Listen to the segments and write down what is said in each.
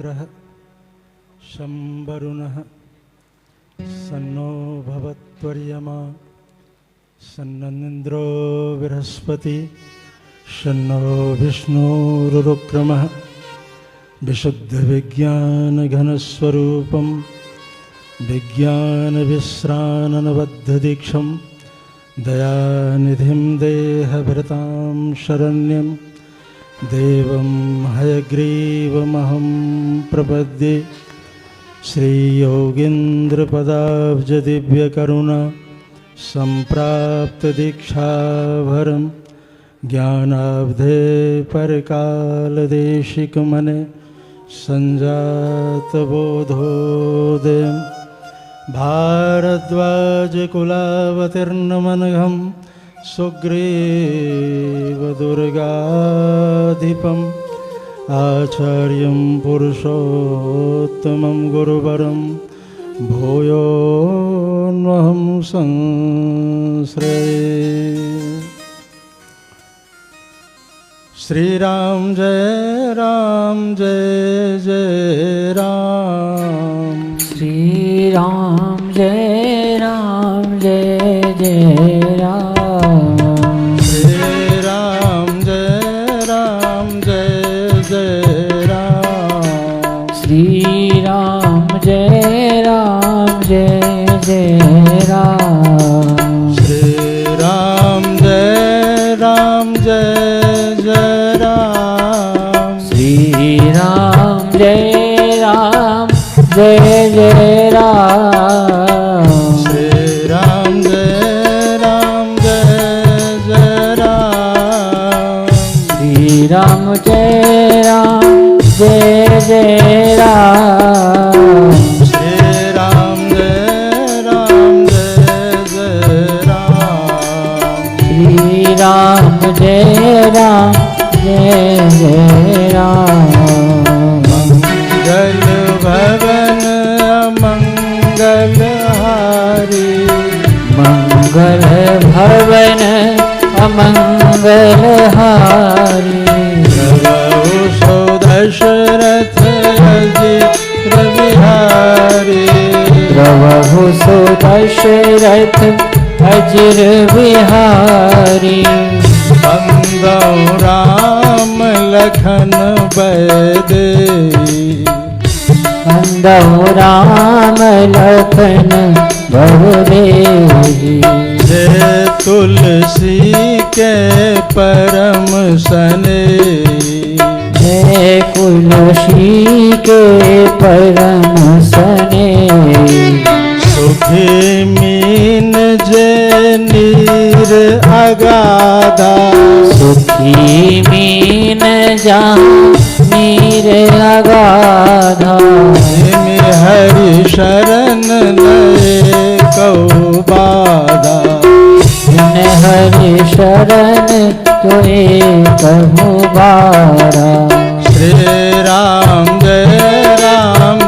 इंद्रः शंबरुणः सन्नो भवत्वर्यमा सन्नन्द्रो बृहस्पति शन्नो विष्णुरुक्रमः विशुद्धविज्ञानघनस्वरूपं विज्ञानविश्राननबद्धदीक्षं दयानिधिं देहभृतां शरण्यं देवं हयग्रीवमहं प्रपद्ये श्रीयोगीन्द्रपदाब्जदिव्यकरुणा सम्प्राप्तदीक्षाभरं ज्ञानाब्धे परकालदेशिकमने सञ्जातबोधोदयं भारद्वाजकुलावतीर्णमनघं सुग्रीवदुर्गाधिपम् आचार्यं पुरुषोत्तमं गुरुवरं भूयो न्वहं संश्रये। श्रीराम जय जय राम, श्रीराम जय जय राम, श्रीराम जय जय राम, श्रीराम जय जय राम, श्रीराम जय जय राम, श्रीराम जय जय राम, श्रीराम जय जय राम, श्रीराम जय जय राम, श्रीराम श्रीराम जय जय राम। मंगल भवन अमंगलहारी, मंगल भवन अमंगलहारी, प्रभु सो दशरथ अजित बिहारी, प्रभु सो दशरथ अजिर बिहारी, बंदो राम लखन बैदेही, बंदो राम लखन बहुदेही, जय तुलसी के परम स्नेही, जय तुलसी के परम स्नेही, सुखी मीन जय नीर अगाधा, सुखी मीन जहाँ नीर अगाधा, जिमि हरि शरण नये कौ बाधा, जिन हरि शरण तुए कहु बारा। श्री राम जय जय राम,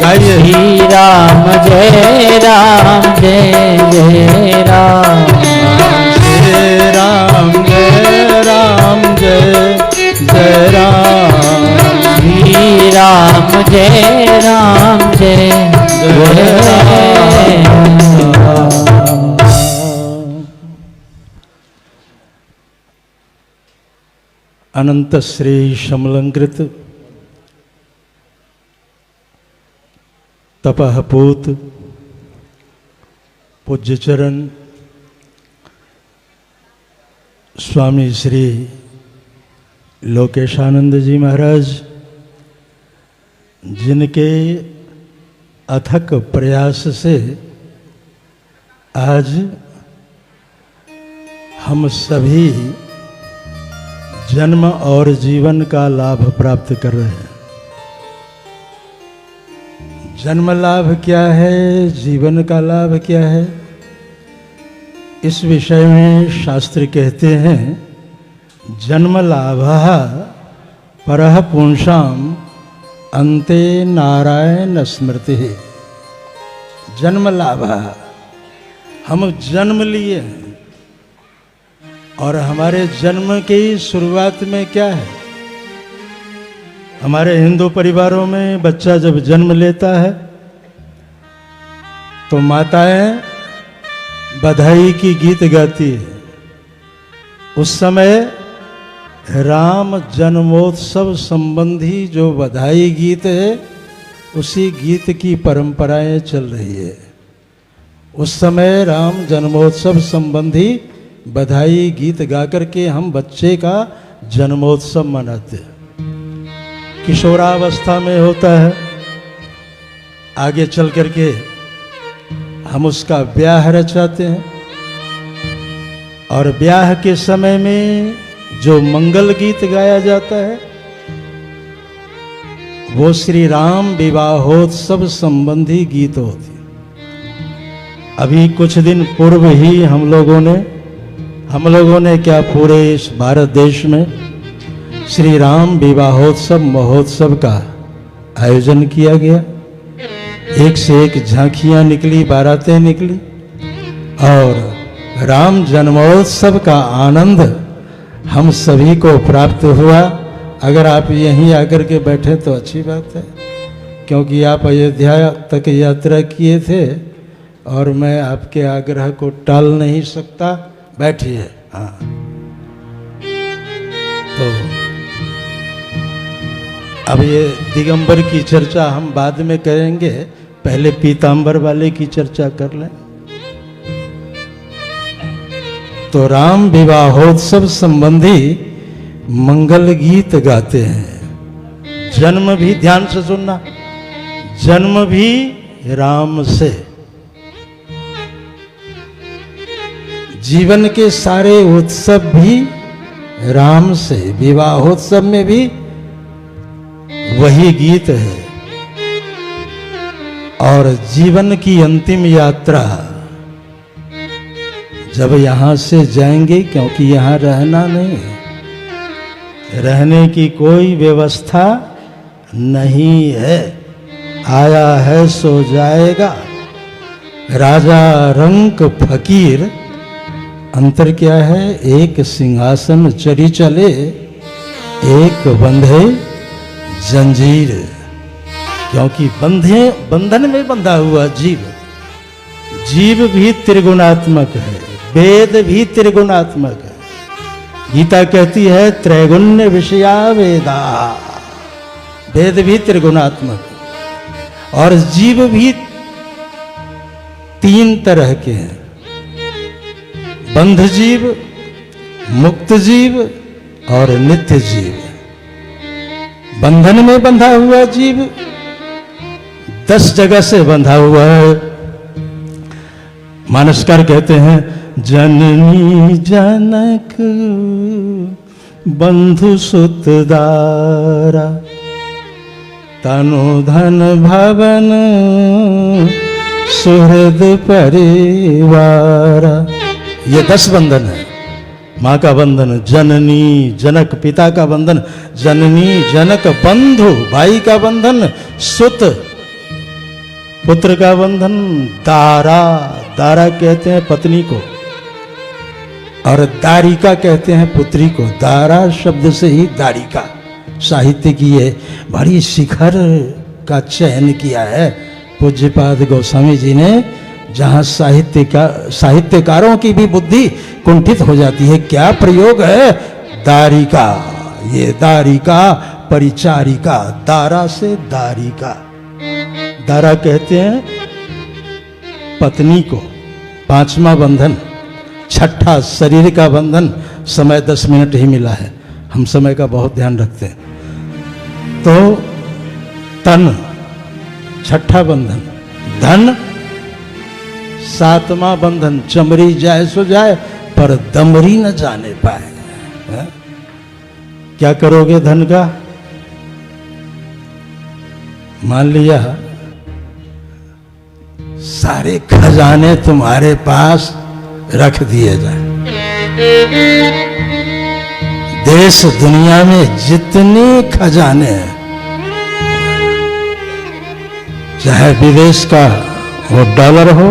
गाइए श्री राम जय जय राम, श्री राम जय जय राम, श्री राम जय जय राम। अनंत श्री शमलंकृत तपः पूत पूज्य चरण स्वामी श्री लोकेशानंद जी महाराज, जिनके अथक प्रयास से आज हम सभी जन्म और जीवन का लाभ प्राप्त कर रहे हैं। जन्म लाभ क्या है, जीवन का लाभ क्या है, इस विषय में शास्त्र कहते हैं जन्म लाभः परः पुंसाम अन्ते नारायण स्मृति। जन्म लाभः, हम जन्म लिए हैं और हमारे जन्म की शुरुआत में क्या है, हमारे हिंदू परिवारों में बच्चा जब जन्म लेता है तो माताएं बधाई की गीत गाती है। उस समय राम जन्मोत्सव संबंधी जो बधाई गीत है उसी गीत की परंपराएं चल रही है। उस समय राम जन्मोत्सव संबंधी बधाई गीत गा करके हम बच्चे का जन्मोत्सव मनाते हैं। किशोरावस्था में होता है, आगे चल करके हम उसका ब्याह रचाते हैं और ब्याह के समय में जो मंगल गीत गाया जाता है वो श्री राम विवाहोत्सव संबंधी गीत होती है। अभी कुछ दिन पूर्व ही हम लोगों ने क्या पूरे इस भारत देश में श्री राम विवाहोत्सव महोत्सव का आयोजन किया गया। एक से एक झांकियां निकली, बारातें निकली और राम जन्मोत्सव का आनंद हम सभी को प्राप्त हुआ। अगर आप यहीं आकर के बैठे तो अच्छी बात है, क्योंकि आप अयोध्या तक यात्रा किए थे और मैं आपके आग्रह को टाल नहीं सकता। बैठिए। हाँ, तो अब ये दिगंबर की चर्चा हम बाद में करेंगे, पहले पीतांबर वाले की चर्चा कर लें। तो राम विवाहोत्सव संबंधी मंगल गीत गाते हैं। जन्म भी, ध्यान से सुनना, जन्म भी राम से, जीवन के सारे उत्सव भी राम से, विवाहोत्सव में भी वही गीत है। और जीवन की अंतिम यात्रा जब यहां से जाएंगे, क्योंकि यहां रहना नहीं, रहने की कोई व्यवस्था नहीं है, आया है सो जाएगा। राजा रंक फकीर, अंतर क्या है? एक सिंहासन चढ़ी चले, एक बंधे जंजीर। क्योंकि बंधन में बंधा हुआ जीव भी त्रिगुणात्मक है, वेद भी त्रिगुणात्मक है। गीता कहती है त्रैगुण्य विषया वेदा, वेद भी त्रिगुणात्मक है। और जीव भी तीन तरह के हैं, बंध जीव, मुक्त जीव और नित्य जीव। बंधन में बंधा हुआ जीव 10 जगह से बंधा हुआ है। मानसकार कहते हैं जननी जनक बंधु सुत दारा, तनु धन भवन सुहृद परिवारा। ये 10 बंधन है। माँ का बंधन, जननी जनक पिता का बंधन, जननी जनक बंधु भाई का बंधन, सुत पुत्र का बंधन, दारा, दारा कहते हैं पत्नी को और दारिका कहते हैं पुत्री को। दारा शब्द से ही दारिका, साहित्य की ये बड़ी शिखर का चयन किया है पूज्यपाद गोस्वामी जी ने, जहां साहित्यकारों की भी बुद्धि कुंठित हो जाती है। क्या प्रयोग है? दारिका, ये दारिका परिचारिका, दारा से दारिका। दारा कहते हैं पत्नी को। 5वां बंधन, छठा शरीर का बंधन। समय 10 मिनट ही मिला है, हम समय का बहुत ध्यान रखते हैं। तो तन, छठा बंधन। धन, 7वां बंधन। चमरी जाए सो जाए पर दमरी न जाने पाए। है? क्या करोगे धन का? मान लिया सारे खजाने तुम्हारे पास रख दिए जाए, देश दुनिया में जितने खजाने हैं, चाहे विदेश का वो डॉलर हो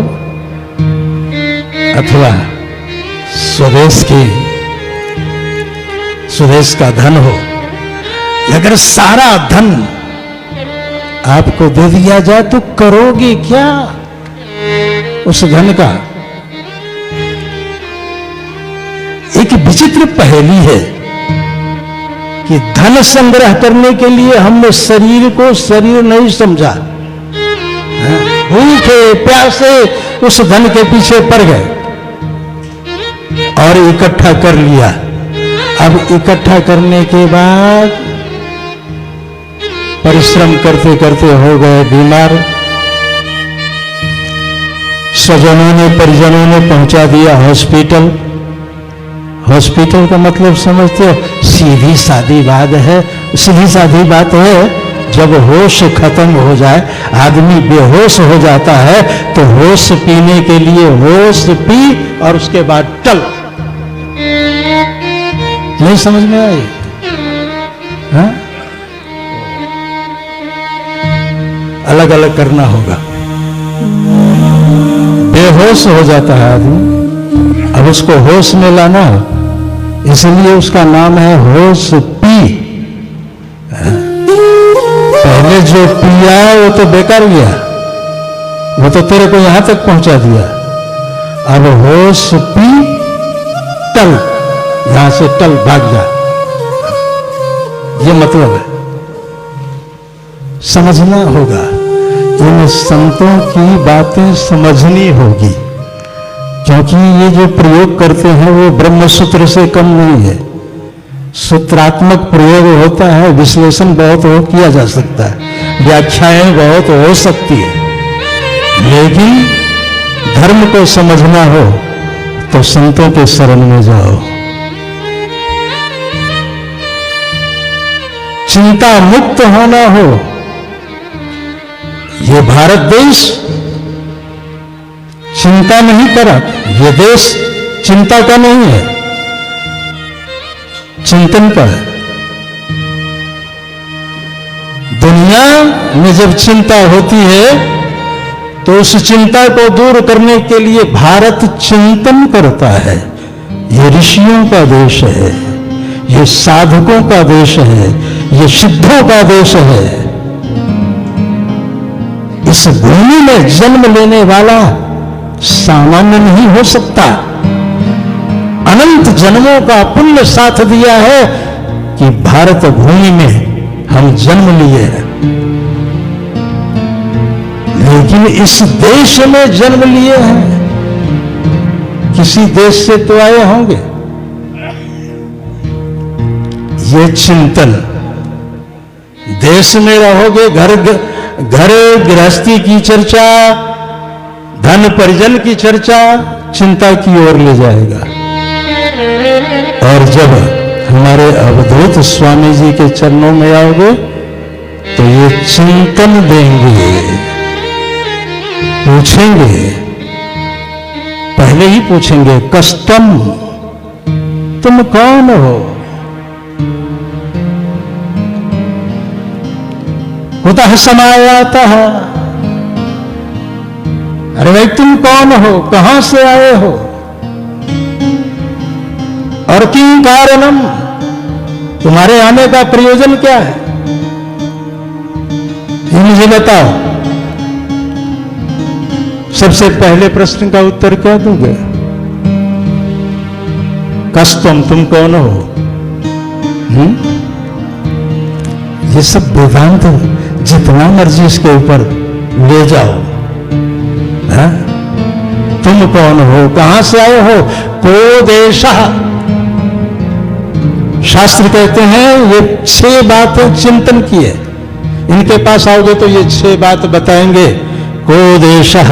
अथवा स्वदेश का धन हो, अगर सारा धन आपको दे दिया जाए तो करोगे क्या उस धन का? एक विचित्र पहेली है कि धन संग्रह करने के लिए हमने शरीर को शरीर नहीं समझा, भूखे प्यासे उस धन के पीछे पड़ गए और इकट्ठा कर लिया। अब इकट्ठा करने के बाद परिश्रम करते करते हो गए बीमार, स्वजनों ने परिजनों ने पहुंचा दिया हॉस्पिटल। हॉस्पिटल का मतलब समझते हो? सीधी सादी बात है, सीधी सादी बात है। जब होश खत्म हो जाए, आदमी बेहोश हो जाता है, तो होश पीने के लिए होश पी और उसके बाद टल। नहीं समझ में आई? हाँ? अलग अलग करना होगा। बेहोश हो जाता है आदमी, अब उसको होश में लाना, इसलिए उसका नाम है होश पी। पहले जो पिया वो तो बेकार गया, वो तो तेरे को यहां तक पहुंचा दिया। अब होश पी, टल, यहां से टल, भाग जा, ये मतलब है। समझना होगा, इन संतों की बातें समझनी होगी, क्योंकि ये जो प्रयोग करते हैं वो ब्रह्म सूत्र से कम नहीं है। सूत्रात्मक प्रयोग होता है, विश्लेषण बहुत हो किया जा सकता है, व्याख्याएं बहुत हो सकती है, लेकिन धर्म को समझना हो तो संतों के शरण में जाओ। चिंता मुक्त होना हो, ये भारत देश चिंता नहीं करा, ये देश चिंता का नहीं है, चिंतन का है। दुनिया में जब चिंता होती है तो उस चिंता को दूर करने के लिए भारत चिंतन करता है। ये ऋषियों का देश है, ये साधकों का देश है, ये सिद्धों का देश है। इस भूमि में जन्म लेने वाला सामान्य नहीं हो सकता। अनंत जन्मों का पुण्य साथ दिया है कि भारत भूमि में हम जन्म लिए हैं, लेकिन इस देश में जन्म लिए हैं। किसी देश से तो आए होंगे। ये चिंतन, देश में रहोगे, घर गृहस्थी की चर्चा, धन परिजन की चर्चा चिंता की ओर ले जाएगा। और जब हमारे अवधूत स्वामी जी के चरणों में आओगे तो ये चिंतन देंगे, पूछेंगे, पहले ही पूछेंगे, कष्टम, तुम कौन हो? कुतः समायाता है? अरे भाई तुम कौन हो, कहां से आए हो, और किं कारणम, तुम्हारे आने का प्रयोजन क्या है, ये मुझे बताओ। सबसे पहले प्रश्न का उत्तर क्या दोगे? कष्टम, तुम कौन हो? ये सब वेदांत जितना मर्जी इसके ऊपर ले जाओ। है? तुम कौन हो, कहां से आए हो, को देशः। शास्त्र कहते हैं ये 6 बातें चिंतन की है, इनके पास आओगे तो ये 6 बात बताएंगे। को देशः,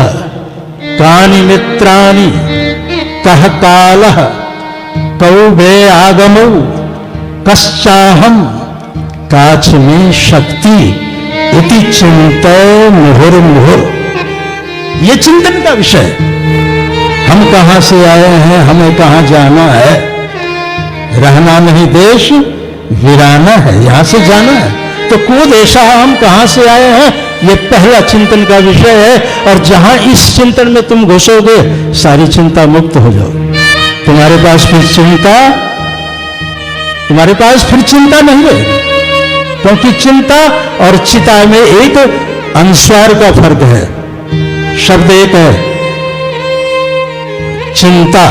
कानि मित्राणि, कः कालः, कौ वे आगमौ, कश्चाहम, काच में शक्ति, इति चिंतय मुहुर्मुहुर्। ये चिंतन का विषय, हम कहां से आए हैं, हमें कहां जाना है। रहना नहीं देश वीराना है, यहां से जाना है। तो को देशा, हम कहां से आए हैं, ये पहला चिंतन का विषय है। और जहां इस चिंतन में तुम घुसोगे सारी चिंता मुक्त हो जाओ। तुम्हारे पास फिर चिंता नहीं रहेगी। क्योंकि चिंता और चिता में एक अनुस्वार का फर्क है। शब्द एक है चिंता,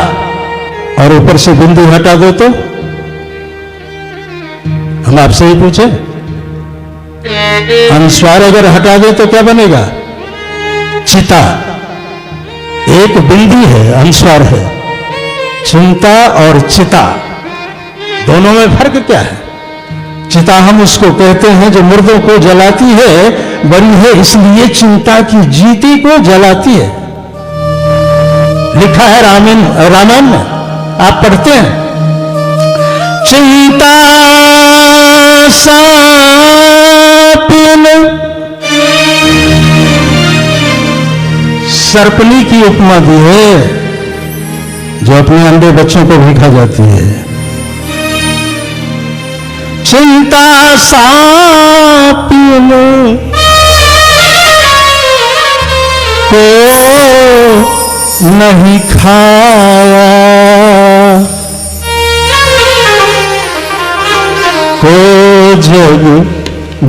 और ऊपर से बिंदु हटा दो तो हम आपसे ही पूछे, अनुस्वार अगर हटा दे तो क्या बनेगा? चिता। एक बिंदु है, अनुस्वार है। चिंता और चिता दोनों में फर्क क्या है? चिता हम उसको कहते हैं जो मुर्दों को जलाती है, बड़ी है इसलिए चिंता की जीती को जलाती है। लिखा है रामायण में, आप पढ़ते हैं, चिंता सापिन सर्पनी की उपमा दी है, जो अपने अंडे बच्चों को भी खा जाती है। चिंता सापिन को नहीं खाया, को जग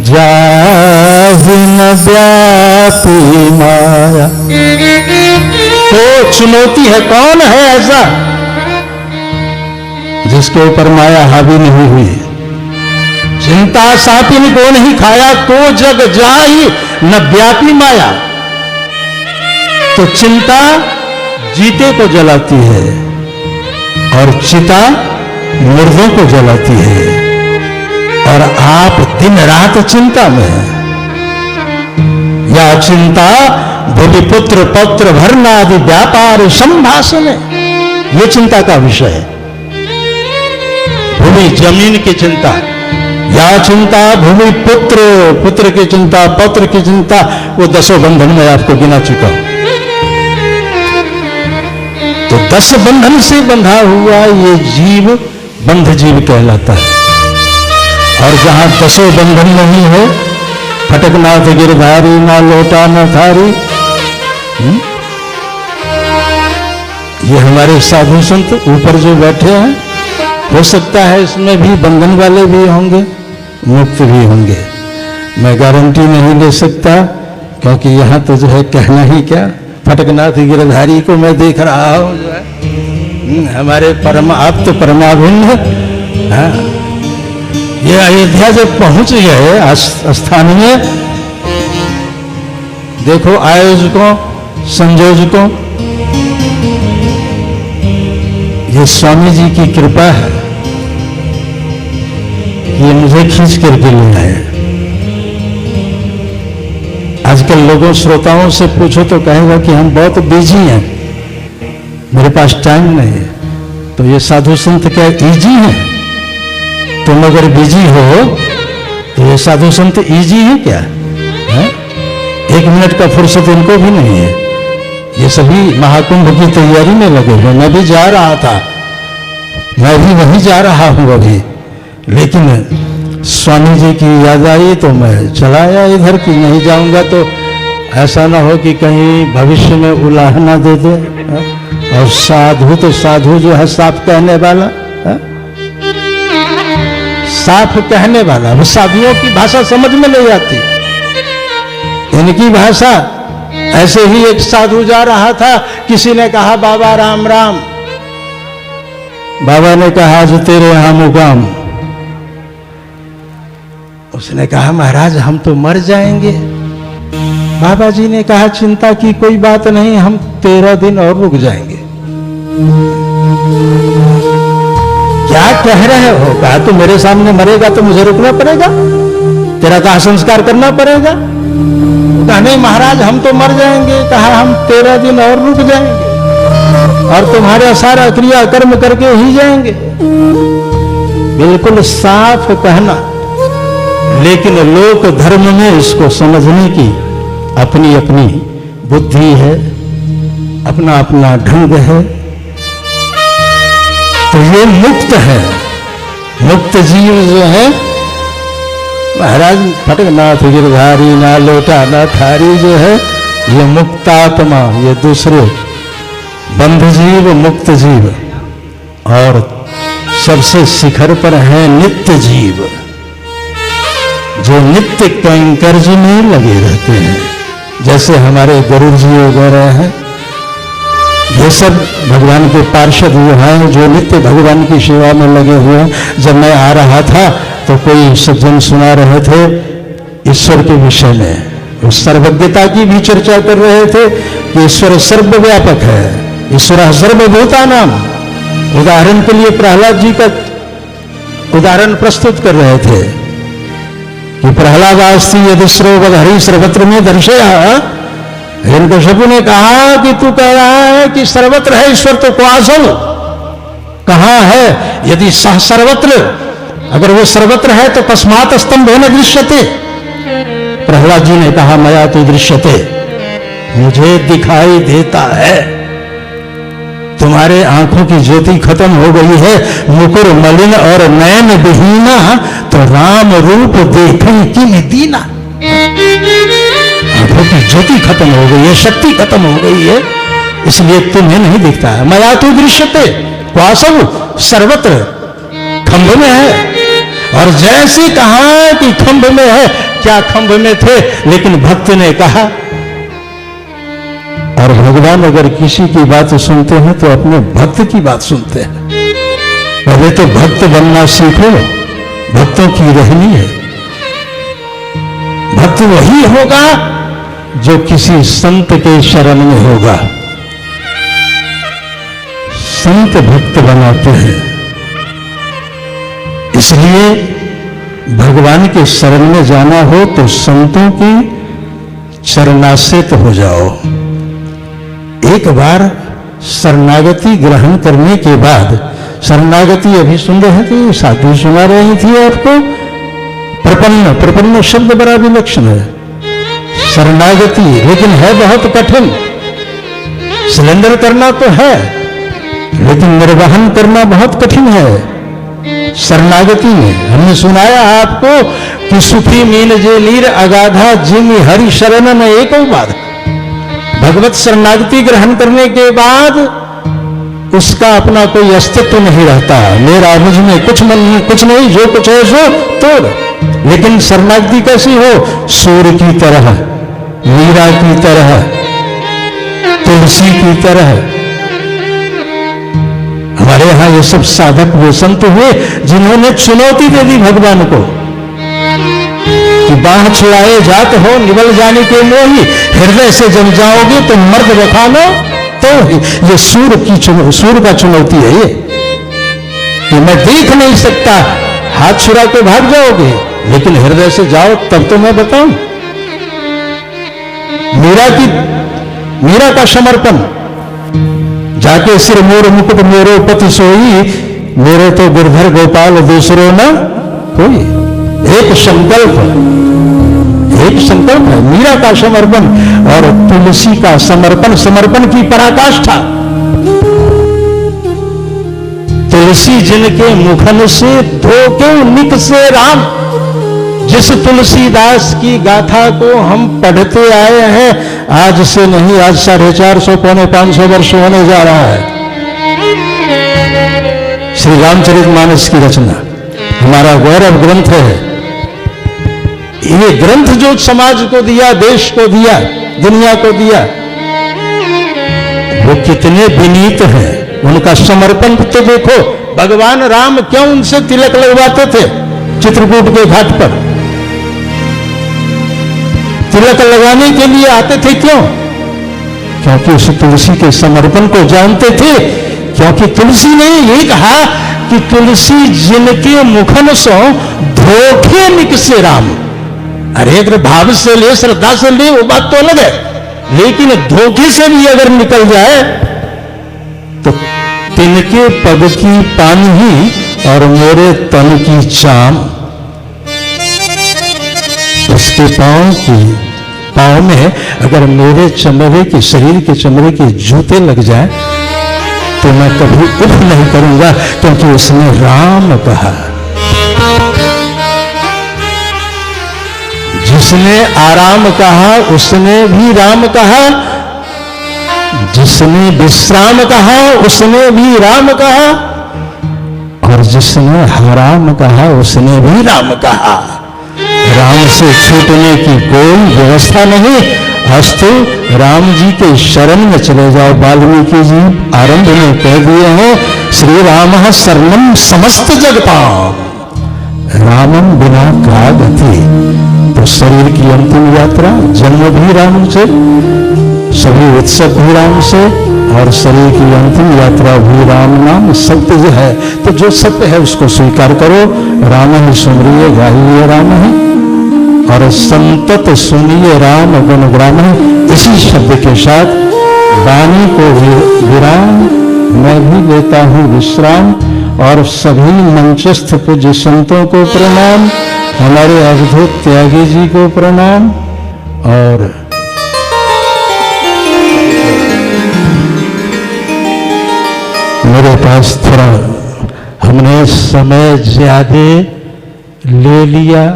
जाहि न व्यापी माया। तो चुनौती है, कौन है ऐसा जिसके ऊपर माया हावी नहीं हुई? चिंता सापिन को नहीं खाया, को जग जाहि न व्यापी माया। तो चिंता जीते को जलाती है और चिता मुर्दों को जलाती है, और आप दिन रात चिंता में हैं। या चिंता भूमि पुत्र पत्र भरनादि व्यापार संभाषण, ये चिंता का विषय है। भूमि जमीन की चिंता, या चिंता भूमि पुत्र की चिंता, पत्र की चिंता, वो 10 बंधन में आपको गिना चुका हूं। तो 10 बंधन से बंधा हुआ ये जीव बंध जीव कहलाता है। और जहां 10 बंधन नहीं हो, फटकनाथ गिरधारी ना लोटा ना थारी, ये हमारे साधु संत ऊपर जो बैठे हैं, हो सकता है इसमें भी बंधन वाले भी होंगे, मुक्त भी होंगे। मैं गारंटी नहीं ले सकता, क्योंकि यहां तो जो है कहना ही क्या, फटकनाथ गिरधारी को मैं देख रहा हूं जो है हमारे आप तो परमाभिन्न। हाँ, ये अयोध्या जब पहुंच गए स्थान में, देखो आयोजकों संयोजकों, ये स्वामी जी की कृपा है, ये मुझे खींच करके ले आए। आजकल लोगों श्रोताओं से पूछो तो कहेगा कि हम बहुत बिजी हैं, मेरे पास टाइम नहीं है। तो ये साधु संत क्या इजी हैं? तुम अगर बिजी हो तो ये साधु संत इजी है क्या? है? 1 मिनट का फुर्सत इनको भी नहीं है। ये सभी महाकुंभ की तैयारी में लगे हुए। मैं भी जा रहा था, मैं भी वहीं जा रहा हूं अभी, लेकिन स्वामी जी की याद आई तो मैं चला आया इधर की। नहीं जाऊंगा तो ऐसा ना हो कि कहीं भविष्य में उलाहना दे दे। और साधु तो साधु जो है साफ कहने वाला, साफ कहने वाला, वो साधुओं की भाषा समझ में नहीं आती। इनकी भाषा, ऐसे ही एक साधु जा रहा था, किसी ने कहा बाबा राम राम। बाबा ने कहा आज तेरे यहां मुकाम। उसने कहा महाराज हम तो मर जाएंगे। बाबा जी ने कहा चिंता की कोई बात नहीं, हम 13 दिन और रुक जाएंगे। क्या कह रहे हो? कहा तो मेरे सामने मरेगा तो मुझे रुकना पड़ेगा, तेरा कहा संस्कार करना पड़ेगा। कहा नहीं महाराज हम तो मर जाएंगे। कहा हम 13 दिन और रुक जाएंगे और तुम्हारा सारा क्रिया कर्म करके ही जाएंगे। बिल्कुल साफ कहना, लेकिन लोक धर्म में इसको समझने की अपनी अपनी बुद्धि है, अपना अपना ढंग है। तो ये मुक्त है, मुक्त जीव जो है महाराज फटकनाथ गिरधारी ना लोटा ना थारी जो है, ये मुक्तात्मा, ये दूसरे बंध जीव मुक्त जीव, और सबसे शिखर पर है नित्य जीव। जो नित्य कैंकर्ज में लगे रहते हैं, जैसे हमारे गुरु जी वगैरह हैं, ये सब भगवान के पार्षद वो हैं जो नित्य भगवान की सेवा में लगे हुए हैं। जब मैं आ रहा था तो कोई सज्जन सुना रहे थे ईश्वर के विषय में, उस सर्वज्ञता की भी चर्चा कर रहे थे कि ईश्वर सर्वव्यापक है, ईश्वर सर्वभूतानाम। उदाहरण के लिए प्रहलाद जी का उदाहरण प्रस्तुत कर रहे थे कि प्रहलादास्ति यदि श्रोवद हरि सर्वत्र में दर्शया। हिरण्यकशिपु ने कहा कि तू कह रहा है कि सर्वत्र है ईश्वर, तो क्वासौ कहां है? यदि सह सर्वत्र, अगर वो सर्वत्र है तो कस्मात स्तंभ न दृश्यते। प्रहलाद जी ने कहा मया तो दृश्यते, मुझे दिखाई देता है। तुम्हारे आंखों की ज्योति खत्म हो गई है, मुकुर मलिन और नयन विहीना, तो राम रूप देखें कि दीना। आंखों की ज्योति खत्म हो गई है, शक्ति खत्म हो गई है, इसलिए तुम्हें नहीं दिखता है। मया तो दृश्यते वासव सर्वत्र, खंभ में है। और जैसे कहा कि खंभ में है, क्या खंभ में थे? लेकिन भक्त ने कहा, और भगवान अगर किसी की बात सुनते हैं तो अपने भक्त की बात सुनते हैं। पहले तो भक्त बनना सीखो, भक्तों की रहनी है। भक्त वही होगा जो किसी संत के शरण में होगा। संत भक्त बनाते हैं, इसलिए भगवान के शरण में जाना हो तो संतों की शरणाश्रित हो जाओ। एक बार शरणागति ग्रहण करने के बाद, शरणागति अभी सुन रहे थे, साधु सुना रही थी आपको, प्रपन्न, प्रपन्न शब्द बड़ा विलक्षण है। शरणागति लेकिन है बहुत कठिन। सिलेंडर करना तो है, लेकिन निर्वहन करना बहुत कठिन है। शरणागति में हमने सुनाया आपको कि सुखी मीन जे नीर अगाधा जिम हरि शरण न एक बात। भगवत शरणागति ग्रहण करने के बाद उसका अपना कोई अस्तित्व नहीं रहता। मेरा मुझ में कुछ नहीं, जो कुछ है सो तोड़। लेकिन शरणागति कैसी हो? सूर्य की तरह, मीरा की तरह, तुलसी की तरह। हमारे यहां ये सब साधक वो संत हुए जिन्होंने चुनौती दे दी भगवान को कि बाह छुड़ाए जात हो निबल जाने के मोही, हृदय से जब जाओगे तो मर्द बखानो। तो ये सूर्य का चुनौती है ये कि मैं देख नहीं सकता, हाथ छुड़ा के भाग जाओगे, लेकिन हृदय से जाओ तब तो मैं बताऊं। मीरा का समर्पण, जाके सिर मोर मुकुट मेरो पति सोई, मेरे तो गिरधर गोपाल दूसरो न कोई। एक संकल्प है मीरा का समर्पण और तुलसी का समर्पण, समर्पण की पराकाष्ठा। तुलसी जिनके मुखन से धोके निक से राम। जिस तुलसीदास की गाथा को हम पढ़ते आए हैं, आज से नहीं, आज 450 पौने 500 वर्ष होने जा रहा है। श्री रामचरितमानस की रचना हमारा गौरव ग्रंथ है। ये ग्रंथ जो समाज को दिया, देश को दिया, दुनिया को दिया, वो कितने विनीत हैं। उनका समर्पण तो देखो। भगवान राम क्यों उनसे तिलक लगवाते थे चित्रकूट के घाट पर? तिलक लगाने के लिए आते थे, क्यों? क्योंकि उस तुलसी के समर्पण को जानते थे। क्योंकि तुलसी ने ये कहा कि तुलसी जिनके मुखन सो धोखे निक से राम। अरे अगर भाव से ले, श्रद्धा से ले, वो बात तो अलग है, लेकिन धोखे से भी अगर निकल जाए तो तिनके पग की पानी और मेरे तन की चाम। उसके पांव में अगर मेरे चमड़े के, शरीर के चमड़े के जूते लग जाए तो मैं कभी उठ नहीं करूंगा, क्योंकि उसने राम कहा। जिसने आराम कहा उसने भी राम कहा, जिसने विश्राम कहा उसने भी राम कहा, और जिसने हराम कहा उसने भी राम कहा। राम से छूटने की कोई व्यवस्था नहीं। अस्तु राम जी के शरण में चले जाओ। वाल्मीकि जी आरंभ में कह दिए हैं, श्री राम शरणम समस्त जगताम रामम बिना का गति। तो शरीर की अंतिम यात्रा, जन्म भी राम से, सभी उत्सव भी राम से, और शरीर की अंतिम यात्रा भी राम नाम सत्य जो है। तो जो सत्य है उसको स्वीकार करो। राम ही सुमरिए गाइए राम है, और संतत सुनिए राम गुणग्राम है। इसी शब्द के साथ वाणी को विराम, मैं भी लेता हूँ विश्राम। और सभी मंचस्थ पूज्य संतों को प्रणाम, हमारे अवधूत त्यागी जी को प्रणाम। और मेरे पास थोड़ा हमने समय ज्यादा ले लिया,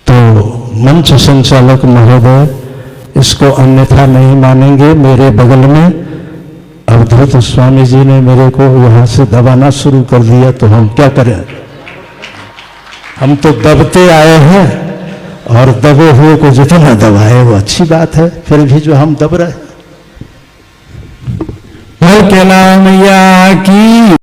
तो मंच संचालक महोदय इसको अन्यथा नहीं मानेंगे। मेरे बगल में अवधूत स्वामी जी ने मेरे को यहाँ से दबाना शुरू कर दिया, तो हम क्या करें? हम तो दबते आए हैं, और दबे हुए को जितना दबाए वो अच्छी बात है। फिर भी जो हम दब रहे, भर के नाम या की